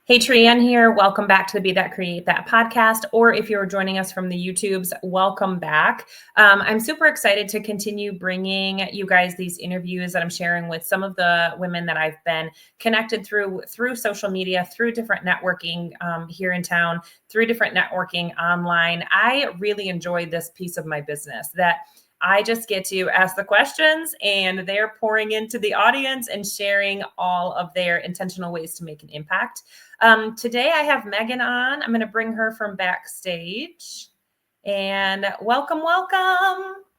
Hey, Trienne here. Welcome back to the Be That Create That podcast, or if you're joining us from the YouTubes, welcome back. I'm super excited to continue bringing you guys these interviews that I'm sharing with some of the women that I've been connected through social media, through different networking here in town, through different networking online. I really enjoy this piece of my business that I just get to ask the questions and they're pouring into the audience and sharing all of their intentional ways to make an impact. Today I have Megan on. I'm going to bring her from backstage. And welcome.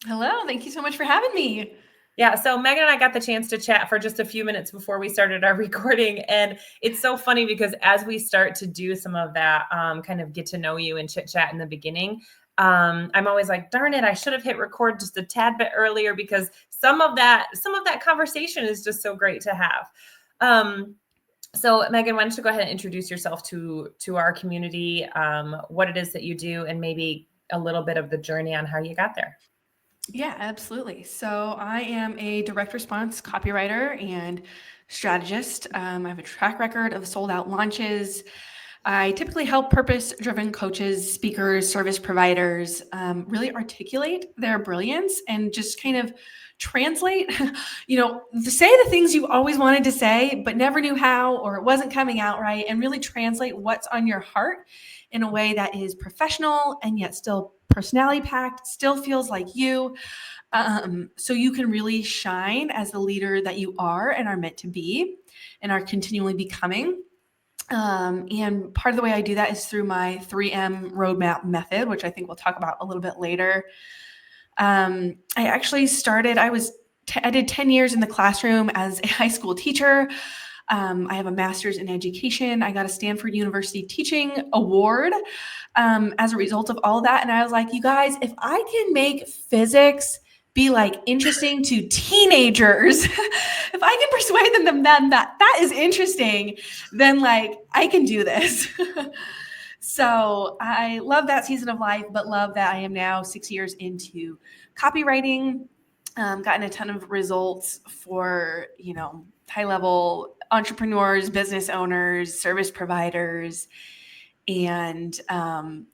Hello. Thank you so much for having me. Yeah, so Megan and I got the chance to chat for just a few minutes before we started our recording. And it's so funny because as we start to do some of that kind of get to know you and chit chat in the beginning, I'm always like, darn it, I should have hit record just a tad bit earlier because some of that conversation is just so great to have. So Megan, why don't you go ahead and introduce yourself to our community, what it is that you do, and maybe a little bit of the journey on how you got there. Yeah, absolutely. So I am a direct response copywriter and strategist. I have a track record of sold out launches. I typically help purpose-driven coaches, speakers, service providers really articulate their brilliance and just kind of translate, say the things you always wanted to say, but never knew how, or it wasn't coming out right, and really translate what's on your heart in a way that is professional and yet still personality packed, still feels like you. So you can really shine as the leader that you are and are meant to be and are continually becoming. And part of the way I do that is through my 3M roadmap method, which I think we'll talk about a little bit later. I actually started, I did 10 years in the classroom as a high school teacher. I have a master's in education. I got a Stanford University teaching award as a result of all of that. And I was like, you guys, if I can make physics be like interesting to teenagers, if I can persuade them that is interesting, then like I can do this. So I love that season of life, but love that I am now 6 years into copywriting, gotten a ton of results for, high level entrepreneurs, business owners, service providers. And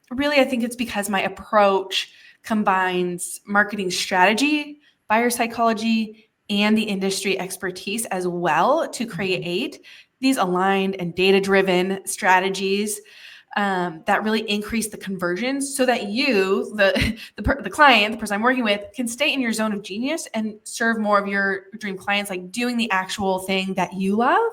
really, I think it's because my approach combines marketing strategy, buyer psychology, and the industry expertise as well to create these aligned and data-driven strategies that really increase the conversions so that you, the client, the person I'm working with, can stay in your zone of genius and serve more of your dream clients, like doing the actual thing that you love.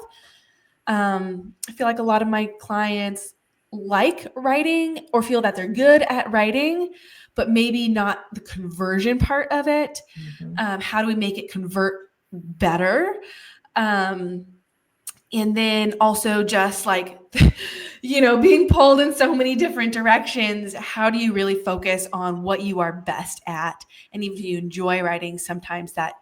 I feel like a lot of my clients like writing or feel that they're good at writing, but maybe not the conversion part of it. Mm-hmm. How do we make it convert better? And then also just like, being pulled in so many different directions, how do you really focus on what you are best at? And even if you enjoy writing, sometimes that,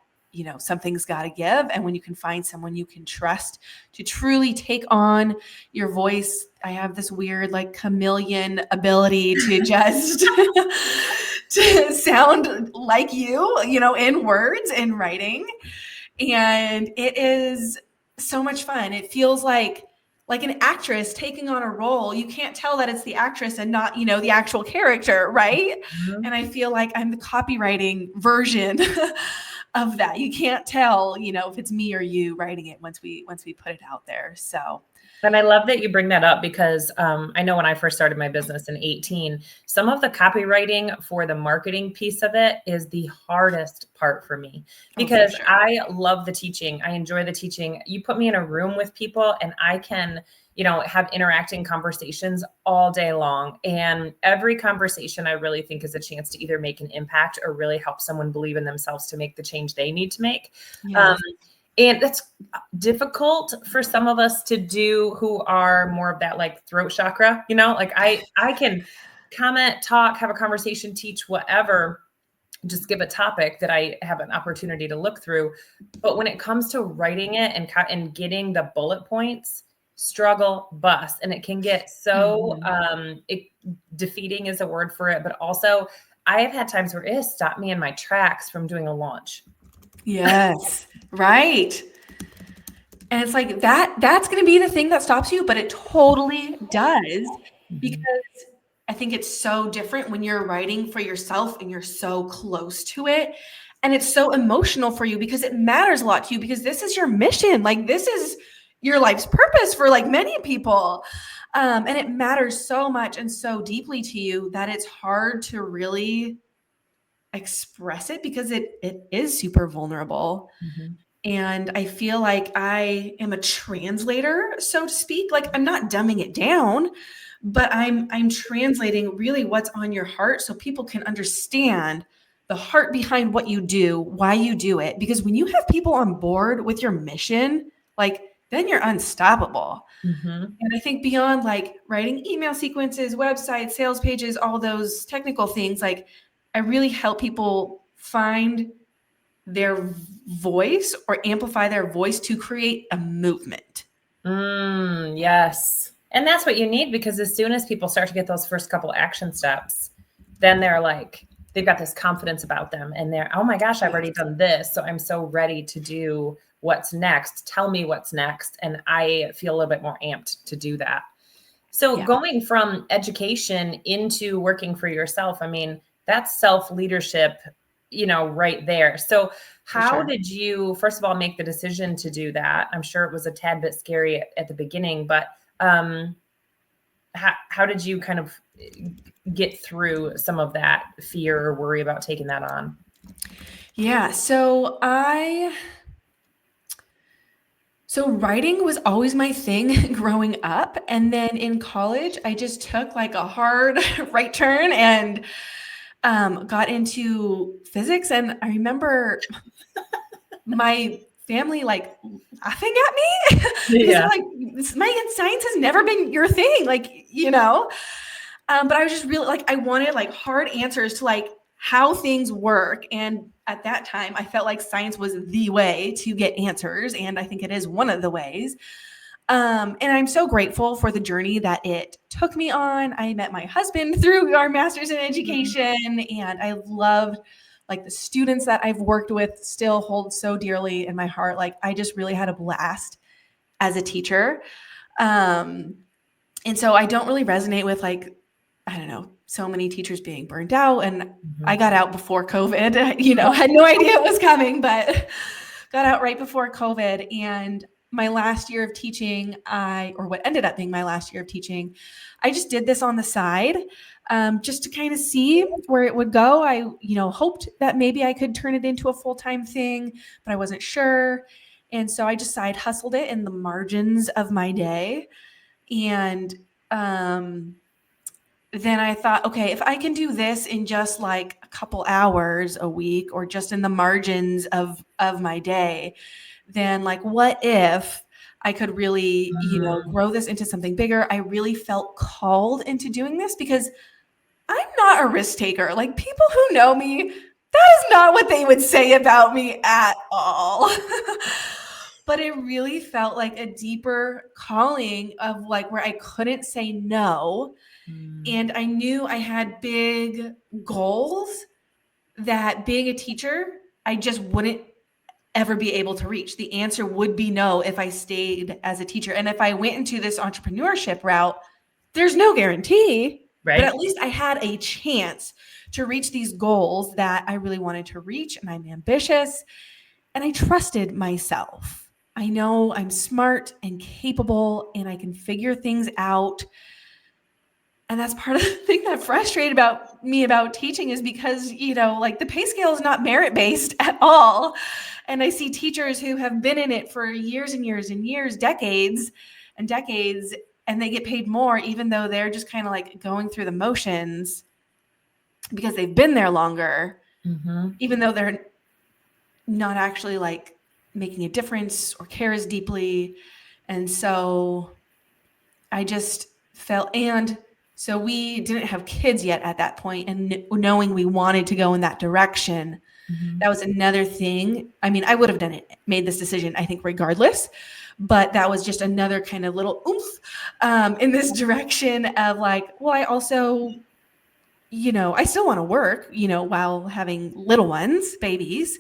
something's got to give. And when you can find someone you can trust to truly take on your voice, I have this weird like chameleon ability to just to sound like you, in words and writing. And it is so much fun. It feels like an actress taking on a role. You can't tell that it's the actress and not, the actual character, right? Mm-hmm. And I feel like I'm the copywriting version of that. You can't tell, if it's me or you writing it once we put it out there. So. And I love that you bring that up because I know when I first started my business in 2018, some of the copywriting for the marketing piece of it is the hardest part for me because sure. I love the teaching. I enjoy the teaching. You put me in a room with people and I can, have interacting conversations all day long. And every conversation I really think is a chance to either make an impact or really help someone believe in themselves to make the change they need to make. Yes. And that's difficult for some of us to do who are more of that like throat chakra, like I can comment, talk, have a conversation, teach, whatever, just give a topic that I have an opportunity to look through. But when it comes to writing it and getting the bullet points, struggle, bust. And it can get so defeating is a word for it. But also I have had times where it has stopped me in my tracks from doing a launch. Yes. Right. And it's like that's going to be the thing that stops you, but it totally does, because I think it's so different when you're writing for yourself and you're so close to it. And it's so emotional for you because it matters a lot to you, because this is your mission. Like, this is your life's purpose for like many people. And it matters so much and so deeply to you that it's hard to really express it, because it is super vulnerable. Mm-hmm. And I feel like I am a translator, so to speak. Like, I'm not dumbing it down, but I'm translating really what's on your heart so people can understand the heart behind what you do, why you do it. Because when you have people on board with your mission, like, then you're unstoppable. Mm-hmm. And I think beyond like writing email sequences, websites, sales pages, all those technical things, like, I really help people find their voice or amplify their voice to create a movement. Yes. And that's what you need, because as soon as people start to get those first couple action steps, then they're like, they've got this confidence about them, and they're, oh my gosh, I've already done this, so I'm so ready to do what's next. Tell me what's next. And I feel a little bit more amped to do that. So going from education into working for yourself, I mean, that's self-leadership, right there. So how did you, first of all, make the decision to do that? I'm sure it was a tad bit scary at the beginning, but how did you kind of get through some of that fear or worry about taking that on? Yeah. So writing was always my thing growing up. And then in college, I just took like a hard right turn and got into physics. And I remember my family like laughing at me because like, science has never been your thing, like, but I was just really like, I wanted like hard answers to like how things work. And at that time, I felt like science was the way to get answers. And I think it is one of the ways. And I'm so grateful for the journey that it took me on. I met my husband through our master's in education, and I loved like the students that I've worked with still hold so dearly in my heart. Like, I just really had a blast as a teacher. And so I don't really resonate with like, I don't know, so many teachers being burned out. And I got out before COVID, had no idea it was coming, but got out right before COVID. And my last year of teaching, or what ended up being my last year of teaching, I just did this on the side, just to kind of see where it would go. I, hoped that maybe I could turn it into a full-time thing, but I wasn't sure. And so I just side hustled it in the margins of my day. And then I thought, okay, if I can do this in just like a couple hours a week, or just in the margins of my day, then like, what if I could really, grow this into something bigger? I really felt called into doing this because I'm not a risk taker. Like, people who know me, that is not what they would say about me at all. But it really felt like a deeper calling of like where I couldn't say no. And I knew I had big goals that being a teacher, I just wouldn't ever be able to reach. The answer would be no if I stayed as a teacher. And if I went into this entrepreneurship route, there's no guarantee, right? But at least I had a chance to reach these goals that I really wanted to reach. And I'm ambitious, and I trusted myself. I know I'm smart and capable, and I can figure things out. And that's part of the thing that frustrated me about teaching, is because, like, the pay scale is not merit-based at all. And I see teachers who have been in it for years and years and years, decades and decades, and they get paid more, even though they're just kind of like going through the motions because they've been there longer, even though they're not actually like making a difference or care as deeply. And so I just felt, and so we didn't have kids yet at that point, and knowing we wanted to go in that direction, that was another thing. I mean, I would have made this decision, I think, regardless, but that was just another kind of little oomph in this direction of like, well, I also, I still want to work, while having little ones, babies.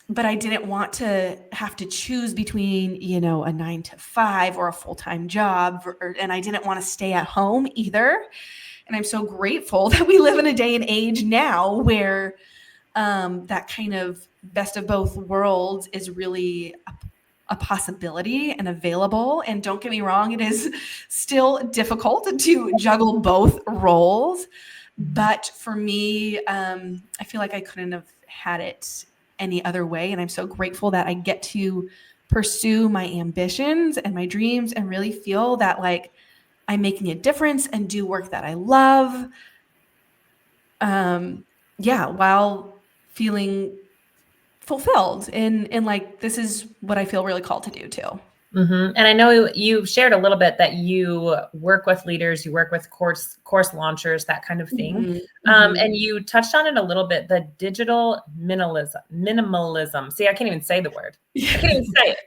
but I didn't want to have to choose between, a 9 to 5 or a full-time job, and I didn't want to stay at home either. And I'm so grateful that we live in a day and age now where that kind of best of both worlds is really a possibility and available. And don't get me wrong, it is still difficult to juggle both roles. But for me, I feel like I couldn't have had it any other way. And I'm so grateful that I get to pursue my ambitions and my dreams and really feel that like I'm making a difference and do work that I love. While feeling fulfilled and like, this is what I feel really called to do too. Mm-hmm. And I know you shared a little bit that you work with leaders, you work with course launchers, that kind of thing. Mm-hmm. And you touched on it a little bit, the digital minimalism. See, I can't even say the word. I can't even say it.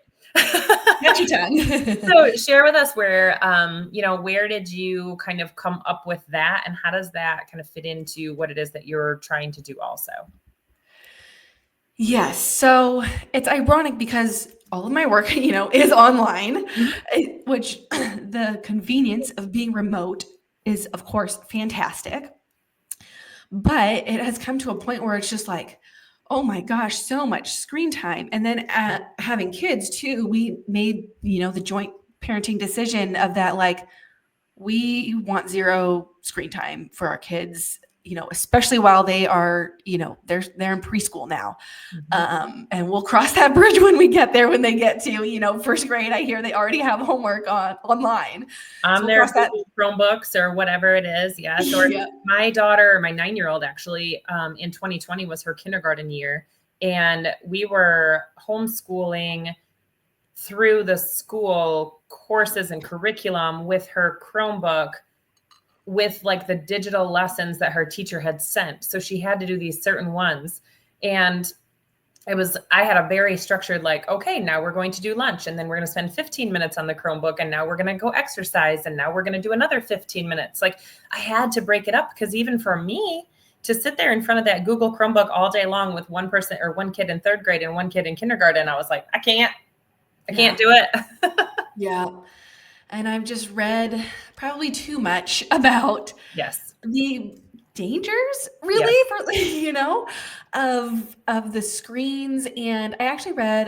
Got your tongue. So share with us where, where did you kind of come up with that, and how does that kind of fit into what it is that you're trying to do also? Yes. So it's ironic because all of my work, is online, which the convenience of being remote is, of course, fantastic. But it has come to a point where it's just like, oh my gosh, so much screen time. And then having kids too, we made, the joint parenting decision of that, like, we want zero screen time for our kids, especially while they are, they're in preschool now. And we'll cross that bridge when we get there, when they get to, first grade. I hear they already have homework online. On their Chromebooks or whatever it is. Yes. Or my daughter, my 9-year-old actually, in 2020 was her kindergarten year. And we were homeschooling through the school courses and curriculum with her Chromebook, with like the digital lessons that her teacher had sent. So she had to do these certain ones. And I had a very structured, like, okay, now we're going to do lunch, and then we're going to spend 15 minutes on the Chromebook, and now we're going to go exercise, and now we're going to do another 15 minutes. Like, I had to break it up, because even for me to sit there in front of that Google Chromebook all day long with one person, or one kid in 3rd grade and one kid in kindergarten, I was like, I can't do it. Yeah. And I've just read probably too much about the dangers, really, of the screens. And I actually read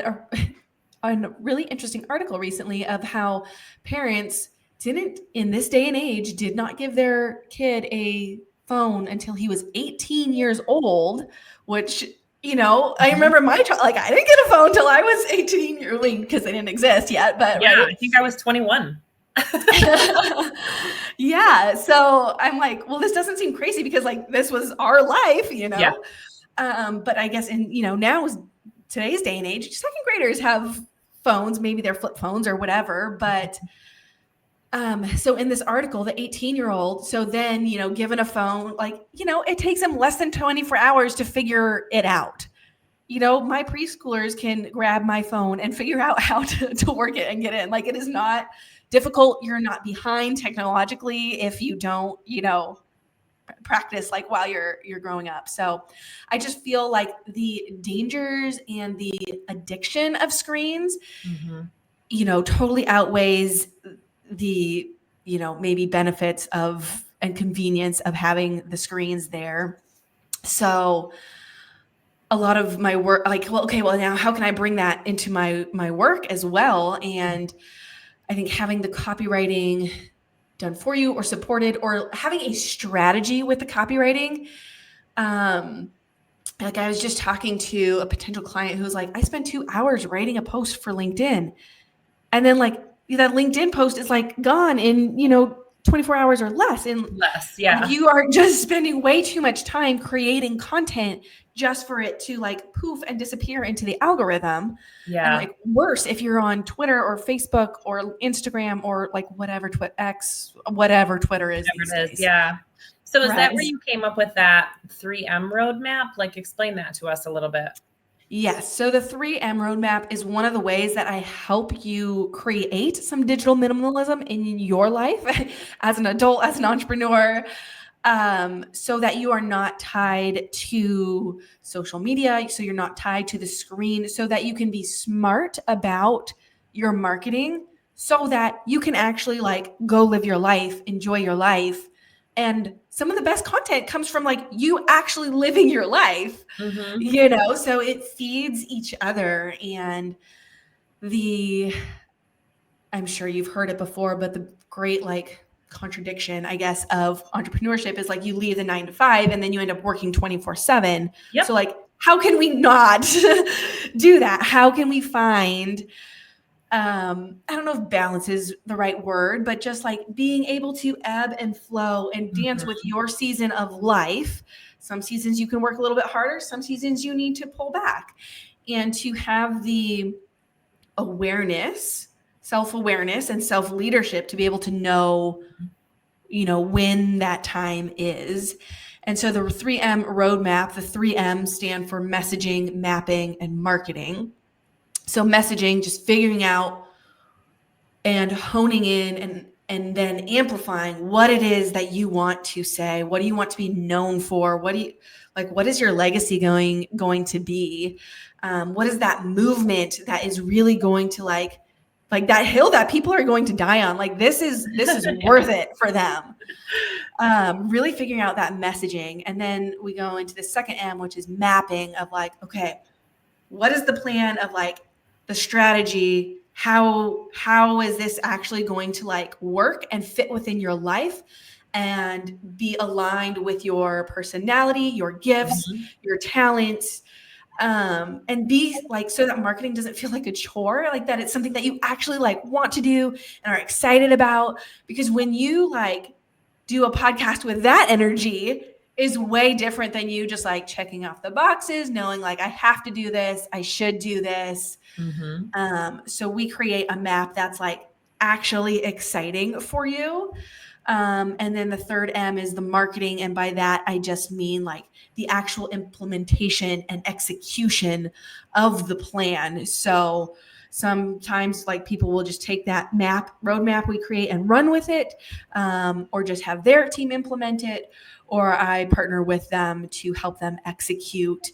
a really interesting article recently of how parents in this day and age, did not give their kid a phone until he was 18 years old, which, I remember my child, like, I didn't get a phone till I was 18 because they didn't exist yet, but yeah, right? I think I was 21. Yeah. So I'm like, well, this doesn't seem crazy, because like, this was our life, Yeah. But I guess now is today's day and age, 2nd graders have phones, maybe they're flip phones or whatever. But so in this article, the 18-year-old, so then, given a phone, like, it takes them less than 24 hours to figure it out. My preschoolers can grab my phone and figure out how to work it and get in. Like, it is not difficult. You're not behind technologically if you don't, practice like while you're growing up. So I just feel like the dangers and the addiction of screens, totally outweighs the, maybe benefits of and convenience of having the screens there. So a lot of my work, like, now how can I bring that into my work as well? And I think having the copywriting done for you or supported, or having a strategy with the copywriting. Like, I was just talking to a potential client who's like, I spent 2 hours writing a post for LinkedIn. And then like that LinkedIn post is like gone in, 24 hours or less. Yeah. You are just spending way too much time creating content just for it to like poof and disappear into the algorithm. Yeah. And like, worse if you're on Twitter or Facebook or Instagram or like whatever X, whatever Twitter is. Whatever it is. Yeah. So is that where you came up with that 3M roadmap? Like, explain that to us a little bit. Yes. So the 3M roadmap is one of the ways that I help you create some digital minimalism in your life as an adult, as an entrepreneur. so that you are not tied to social media, so you're not tied to the screen, so that you can be smart about your marketing, so that you can actually like go live your life, enjoy your life. And some of the best content comes from like you actually living your life, so it feeds each other. And I'm sure you've heard it before, but the great like contradiction, I guess, of entrepreneurship is like you leave the 9 to 5 and then you end up working 24/7. Yep. So like, how can we not do that? How can we find, I don't know if balance is the right word, but just like being able to ebb and flow and dance with your season of life. Some seasons you can work a little bit harder. Some seasons you need to pull back, and to have the self-awareness and self-leadership to be able to know, when that time is. And so the 3M roadmap, the 3M stand for messaging, mapping, and marketing. So messaging, just figuring out and honing in and then amplifying what it is that you want to say. What do you want to be known for? What is your legacy going to be? What is that movement that is really going to like that hill that people are going to die on? Like this is worth it for them. Really figuring out that messaging. And then we go into the second M, which is mapping of like, okay, what is the plan of like the strategy? How is this actually going to like work and fit within your life and be aligned with your personality, your gifts, your talents, and be like, so that marketing doesn't feel like a chore, like that it's something that you actually like want to do and are excited about. Because when you like do a podcast with that energy is way different than you just like checking off the boxes, knowing like, I have to do this, I should do this. So we create a map that's like actually exciting for you. And then the third M is the marketing. And by that, I just mean like the actual implementation and execution of the plan. So sometimes like people will just take that roadmap we create and run with it, or just have their team implement it, or I partner with them to help them execute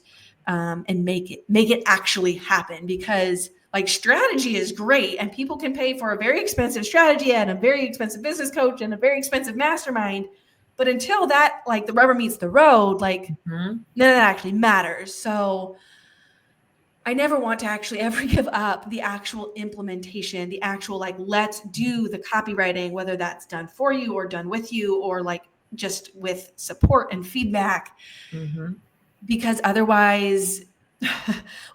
and make it actually happen. Because like strategy is great and people can pay for a very expensive strategy and a very expensive business coach and a very expensive mastermind. But until that, like the rubber meets the road, like none of that actually matters. So I never want to actually ever give up the actual implementation, the actual like, let's do the copywriting, whether that's done for you or done with you, or like just with support and feedback. Because otherwise,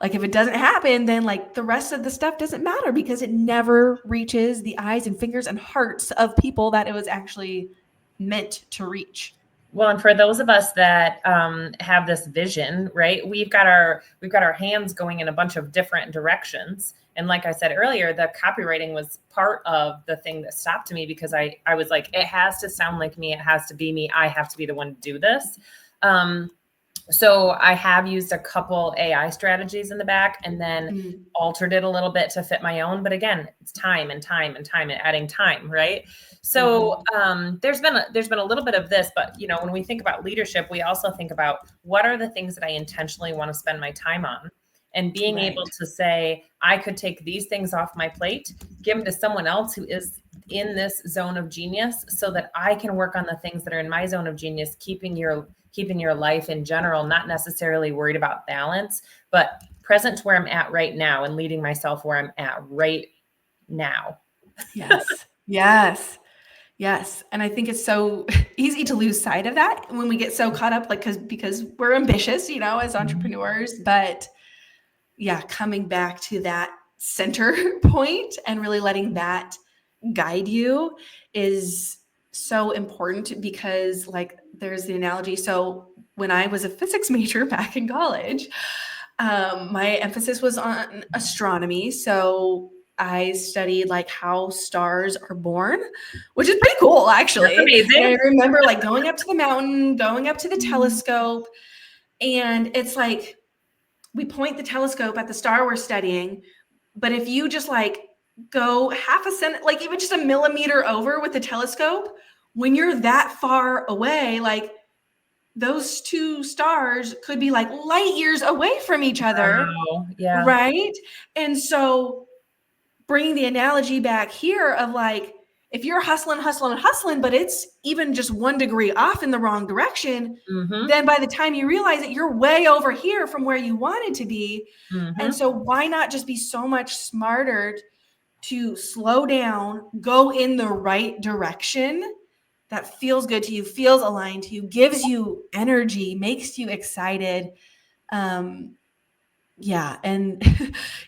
like if it doesn't happen, then like the rest of the stuff doesn't matter, because it never reaches the eyes and fingers and hearts of people that it was actually meant to reach. Well, and for those of us that have this vision, right, we've got our hands going in a bunch of different directions. And like I said earlier, the copywriting was part of the thing that stopped me, because I was like, it has to sound like me. It has to be me. I have to be the one to do this. So I have used a couple AI strategies in the back and then altered it a little bit to fit my own. But again, it's time and adding time, right? So there's been a little bit of this, but when we think about leadership, we also think about what are the things that I intentionally want to spend my time on, and being able to say, I could take these things off my plate, give them to someone else who is in this zone of genius, so that I can work on the things that are in my zone of genius, keeping your life in general, not necessarily worried about balance, but present to where I'm at right now and leading myself where I'm at right now. Yes. And I think it's so easy to lose sight of that when we get so caught up, like, because we're ambitious, as entrepreneurs, but yeah, coming back to that center point and really letting that guide you is so important. Because like there's the analogy. So when I was a physics major back in college, my emphasis was on astronomy. So I studied like how stars are born, which is pretty cool, actually. That's amazing. And I remember like going up to the mountain, going up to the telescope, and it's like we point the telescope at the star we're studying, but if you just like go half a cent, like even just a millimeter over with the telescope, when you're that far away, like those two stars could be like light years away from each other. Wow. Yeah. Right. And so bringing the analogy back here of like, if you're hustling, but it's even just 1 degree off in the wrong direction, then by the time you realize it, you're way over here from where you wanted to be. And so why not just be so much smarter to slow down, go in the right direction that feels good to you, feels aligned to you, gives you energy, makes you excited. Yeah. And,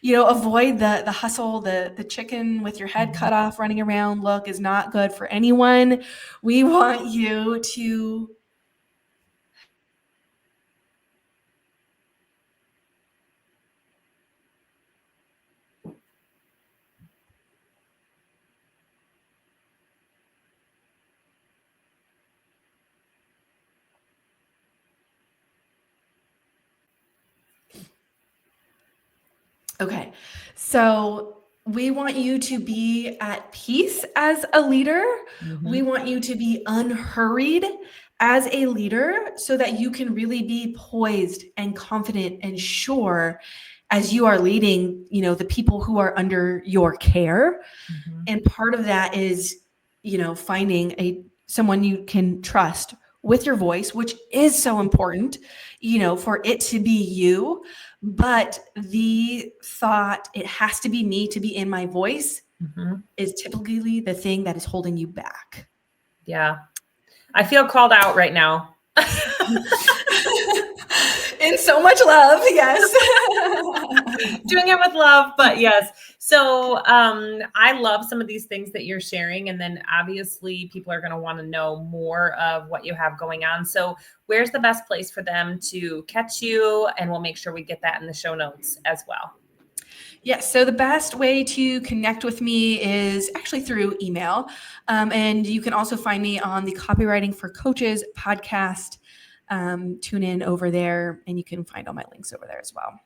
avoid the hustle, the chicken with your head cut off, running around look is not good for anyone. We want you to Okay. So we want you to be at peace as a leader. We want you to be unhurried as a leader so that you can really be poised and confident and sure as you are leading, the people who are under your care. And part of that is, finding someone you can trust with your voice, which is so important, for it to be you. But the thought, it has to be me to be in my voice, is typically the thing that is holding you back. Yeah. I feel called out right now. In so much love. Yes. Doing it with love, but yes. So I love some of these things that you're sharing. And then obviously people are going to want to know more of what you have going on. So where's the best place for them to catch you? And we'll make sure we get that in the show notes as well. Yes. So the best way to connect with me is actually through email. And you can also find me on the Copywriting for Coaches podcast. Tune in over there and you can find all my links over there as well.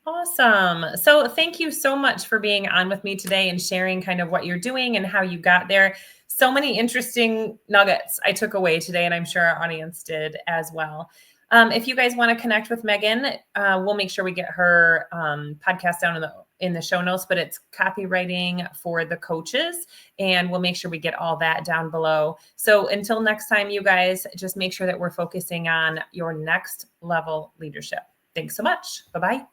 Awesome. So thank you so much for being on with me today and sharing kind of what you're doing and how you got there. So many interesting nuggets I took away today, and I'm sure our audience did as well. If you guys want to connect with Megan, we'll make sure we get her podcast down in the show notes, but it's Copywriting for the Coaches, and we'll make sure we get all that down below. So until next time, you guys, just make sure that we're focusing on your next level leadership. Thanks so much. Bye-bye.